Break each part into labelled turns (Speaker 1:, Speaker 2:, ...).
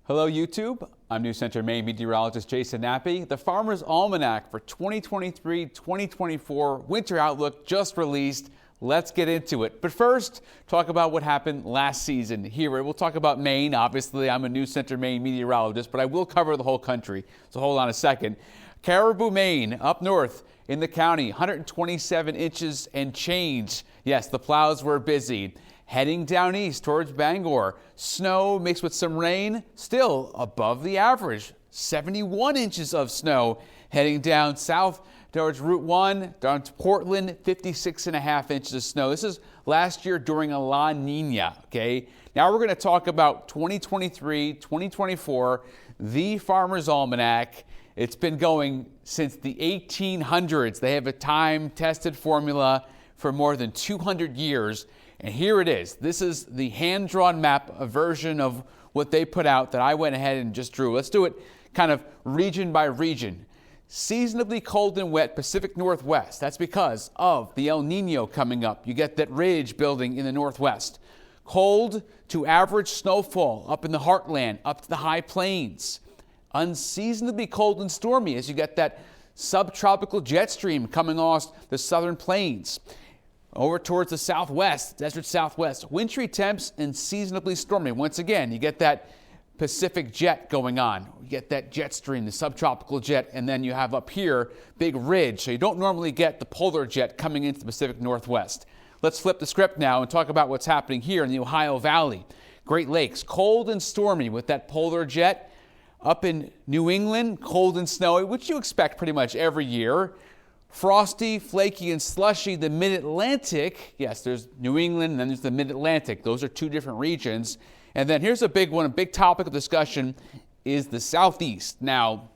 Speaker 1: Hello, YouTube. I'm News Center Maine meteorologist Jason Nappy. The Farmer's Almanac for 2023-2024 winter outlook just released. Let's get into it. But first, talk about what happened last season here. We'll talk about Maine. Obviously, I'm a News Center Maine meteorologist, but I will cover the whole country. So hold on a second. Caribou, Maine, up north in the county, 127 inches and change. Yes, the plows were busy. Heading down east towards Bangor, snow mixed with some rain, still above the average. 71 inches of snow. Heading down south towards Route 1, down to Portland, 56.5 inches of snow. This is last year during a La Nina, okay? Now we're going to talk about 2023, 2024, the Farmer's Almanac. It's been going since the 1800s. They have a time-tested formula for more than 200 years. And here it is. This is the hand-drawn map, a version of what they put out that I went ahead and just drew. Let's do it kind of region by region. Seasonably cold and wet Pacific Northwest. That's because of the El Nino coming up. You get that ridge building in the Northwest. Cold to average snowfall up in the heartland, up to the high plains. Unseasonably cold and stormy as you get that subtropical jet stream coming off the southern plains. Over towards the southwest, desert southwest, wintry temps and seasonably stormy. Once again, you get that Pacific jet going on. You get that jet stream, the subtropical jet, and then you have up here, big ridge. So you don't normally get the polar jet coming into the Pacific Northwest. Let's flip the script now and talk about what's happening here in the Ohio Valley. Great Lakes, cold and stormy with that polar jet. Up in New England, cold and snowy, which you expect pretty much every year. Frosty, flaky, and slushy, the Mid-Atlantic. Yes, there's New England, and then there's the Mid-Atlantic. Those are two different regions. And then here's a big one, a big topic of discussion is the Southeast. Now,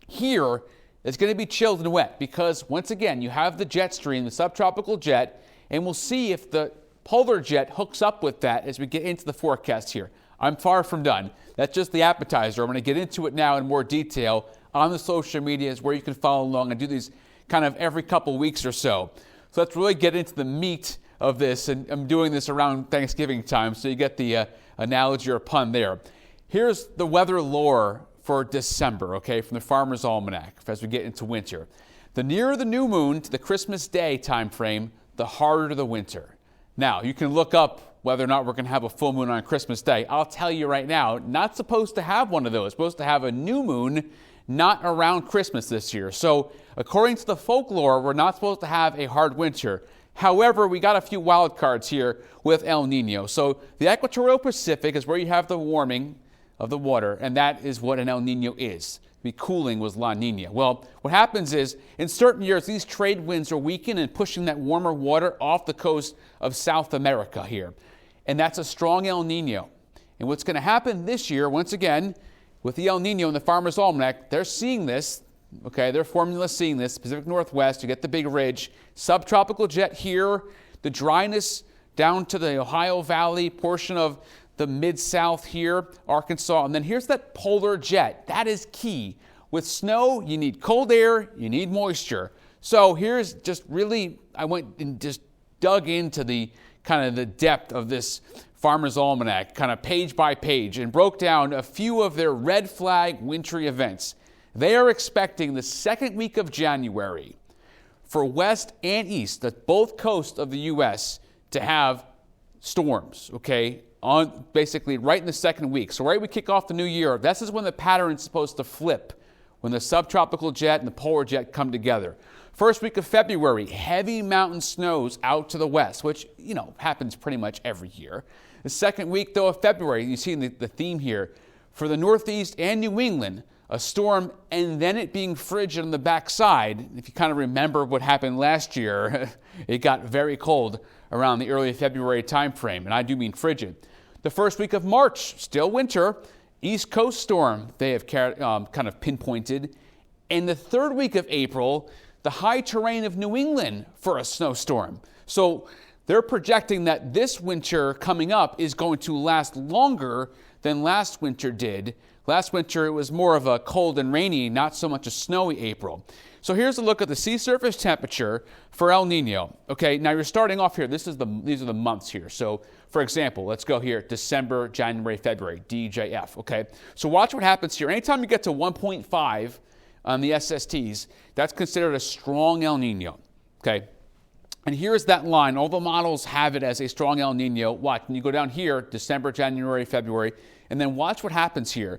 Speaker 1: here, it's going to be chilled and wet because, once again, you have the jet stream, the subtropical jet, and we'll see if the polar jet hooks up with that as we get into the forecast here. I'm far from done. That's just the appetizer. I'm going to get into it now in more detail on the social medias where you can follow along and do these kind of every couple weeks or so. So let's really get into the meat of this, and I'm doing this around Thanksgiving time, so you get the analogy or pun there. Here's the weather lore for December, okay, from the Farmer's Almanac as we get into winter. The nearer the new moon to the Christmas Day time frame, the harder the winter. Now, you can look up whether or not we're going to have a full moon on Christmas Day. I'll tell you right now, not supposed to have one of those. Supposed to have a new moon, not around Christmas this year. So according to the folklore, we're not supposed to have a hard winter. However, we got a few wild cards here with El Nino. So the equatorial Pacific is where you have the warming of the water, and that is what an El Nino is. The cooling was La Nina. Well, what happens is, in certain years, these trade winds are weakened and pushing that warmer water off the coast of South America here. And that's a strong El Nino. And what's going to happen this year, once again, with the El Nino and the Farmer's Almanac, they're seeing this, okay, their formula's seeing this, Pacific Northwest, you get the big ridge, subtropical jet here, the dryness down to the Ohio Valley, portion of the Mid-South here, Arkansas, and then here's that polar jet. That is key. With snow, you need cold air, you need moisture. So here's just really, I went and just dug into the kind of the depth of this Farmer's Almanac, kind of page by page, and broke down a few of their red flag wintry events. They are expecting the second week of January for west and east, at both coasts of the U.S., to have storms, okay, on basically right in the second week. So right we kick off the new year, this is when the pattern is supposed to flip, when the subtropical jet and the polar jet come together. First week of February, heavy mountain snows out to the west, which, you know, happens pretty much every year. The second week, though, of February, you see the theme here, for the Northeast and New England, a storm and then it being frigid on the backside. If you kind of remember what happened last year, it got very cold around the early February time frame, and I do mean frigid. The first week of March, still winter, East Coast storm they have kind of pinpointed. And the third week of April, the high terrain of New England for a snowstorm. So they're projecting that this winter coming up is going to last longer than last winter did. Last winter, it was more of a cold and rainy, not so much a snowy April. So here's a look at the sea surface temperature for El Nino. Okay, now you're starting off here. These are the months here. So, for example, let's go here, December, January, February, DJF. Okay, so watch what happens here. Anytime you get to 1.5 on the SSTs, that's considered a strong El Nino. Okay, and here's that line. All the models have it as a strong El Nino. Watch, when you go down here, December, January, February, and then watch what happens here.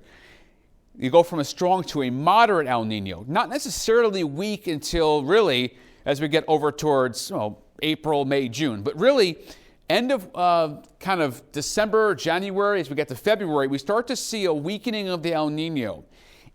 Speaker 1: You go from a strong to a moderate El Nino, not necessarily weak until really as we get over towards April, May, June, but really end of kind of December, January, as we get to February, we start to see a weakening of the El Nino.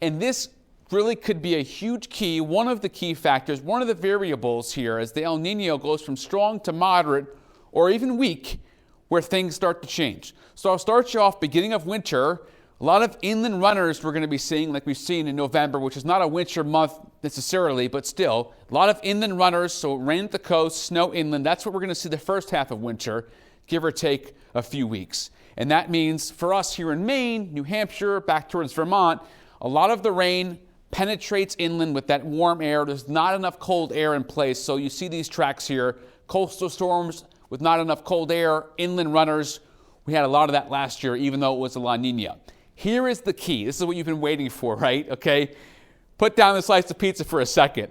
Speaker 1: And this really could be a huge key, one of the key factors, one of the variables here as the El Nino goes from strong to moderate or even weak, where things start to change. So I'll start you off beginning of winter. A lot of inland runners we're going to be seeing, like we've seen in November, which is not a winter month necessarily, but still, a lot of inland runners, so rain at the coast, snow inland. That's what we're going to see the first half of winter, give or take a few weeks. And that means for us here in Maine, New Hampshire, back towards Vermont, a lot of the rain penetrates inland with that warm air. There's not enough cold air in place, so you see these tracks here, coastal storms with not enough cold air, inland runners. We had a lot of that last year, even though it was a La Nina. Here is the key. This is what you've been waiting for, right? Okay? Put down the slice of pizza for a second.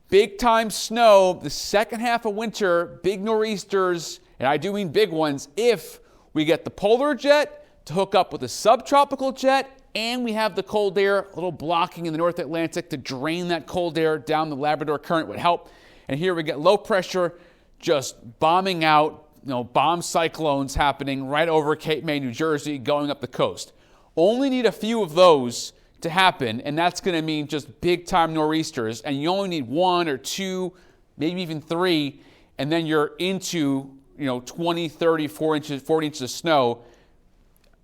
Speaker 1: Big time snow, the second half of winter, big nor'easters, and I do mean big ones, if we get the polar jet to hook up with the subtropical jet, and we have the cold air, a little blocking in the North Atlantic to drain that cold air down the Labrador Current would help. And here we get low pressure just bombing out, bomb cyclones happening right over Cape May, New Jersey, going up the coast. Only need a few of those to happen, and that's going to mean just big-time nor'easters, and you only need 1 or 2, maybe even 3, and then you're into 20, 30, 40 inches of snow,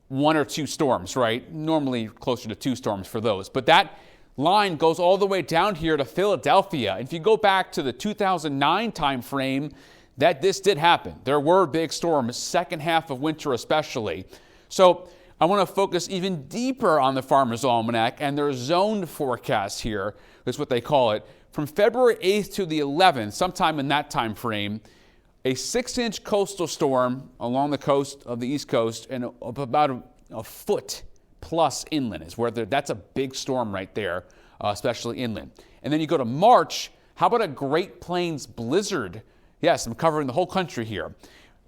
Speaker 1: 1 or 2 storms, right? Normally closer to 2 storms for those. But that line goes all the way down here to Philadelphia. And if you go back to the 2009 time frame, this did happen. There were big storms, second half of winter especially. So I want to focus even deeper on the Farmer's Almanac and their zoned forecast here, is what they call it. From February 8th to the 11th, sometime in that time frame, a 6-inch coastal storm along the coast of the East Coast and about a foot plus inland is where that's a big storm right there, especially inland. And then you go to March, how about a Great Plains blizzard? Yes, I'm covering the whole country here.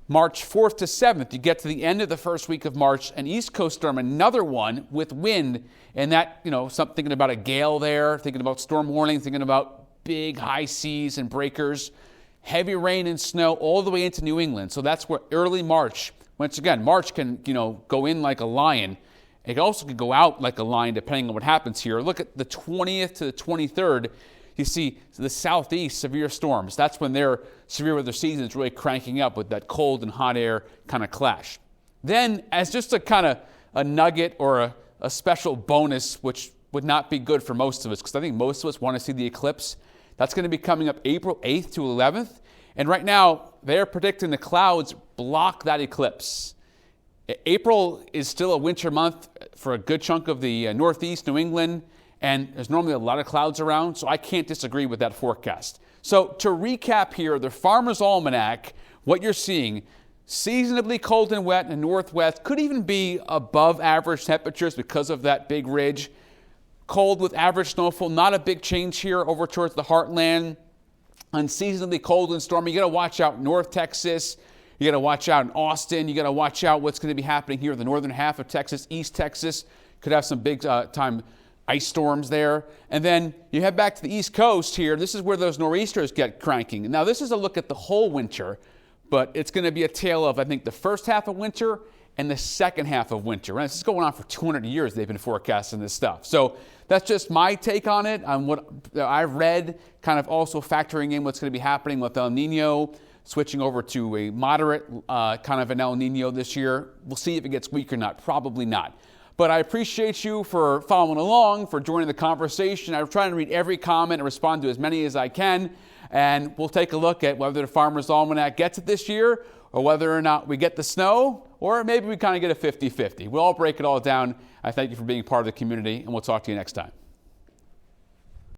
Speaker 1: March 4th to 7th, you get to the end of the first week of March, an East Coast storm, another one with wind, and that, thinking about a gale there, thinking about storm warning, thinking about big high seas and breakers, heavy rain and snow all the way into New England. So that's where early March, once again, March can, go in like a lion. It also can go out like a lion depending on what happens here. Look at the 20th to the 23rd. You see the southeast severe storms. That's when their severe weather season is really cranking up with that cold and hot air kind of clash. Then, as just a kind of a nugget or a special bonus, which would not be good for most of us, because I think most of us want to see the eclipse, that's going to be coming up April 8th to 11th. And right now, they're predicting the clouds block that eclipse. April is still a winter month for a good chunk of the Northeast, New England, and there's normally a lot of clouds around, so I can't disagree with that forecast. So to recap here, the Farmer's Almanac, what you're seeing, seasonably cold and wet in the northwest, could even be above average temperatures because of that big ridge. Cold with average snowfall, not a big change here over towards the heartland. Unseasonably cold and stormy. You got to watch out North Texas. You got to watch out in Austin. You got to watch out what's going to be happening here in the northern half of Texas. East Texas could have some big time ice storms there. And then you head back to the East Coast here. This is where those nor'easters get cranking. Now, this is a look at the whole winter, but it's going to be a tale of, I think, the first half of winter and the second half of winter. And this is going on for 200 years. They've been forecasting this stuff. So that's just my take on it, on what I've read, kind of also factoring in what's going to be happening with El Nino, switching over to a moderate kind of an El Nino this year. We'll see if it gets weak or not. Probably not. But I appreciate you for following along, for joining the conversation. I'm trying to read every comment and respond to as many as I can. And we'll take a look at whether the Farmer's Almanac gets it this year or whether or not we get the snow, or maybe we kind of get a 50-50. We'll all break it all down. I thank you for being part of the community, and we'll talk to you next time.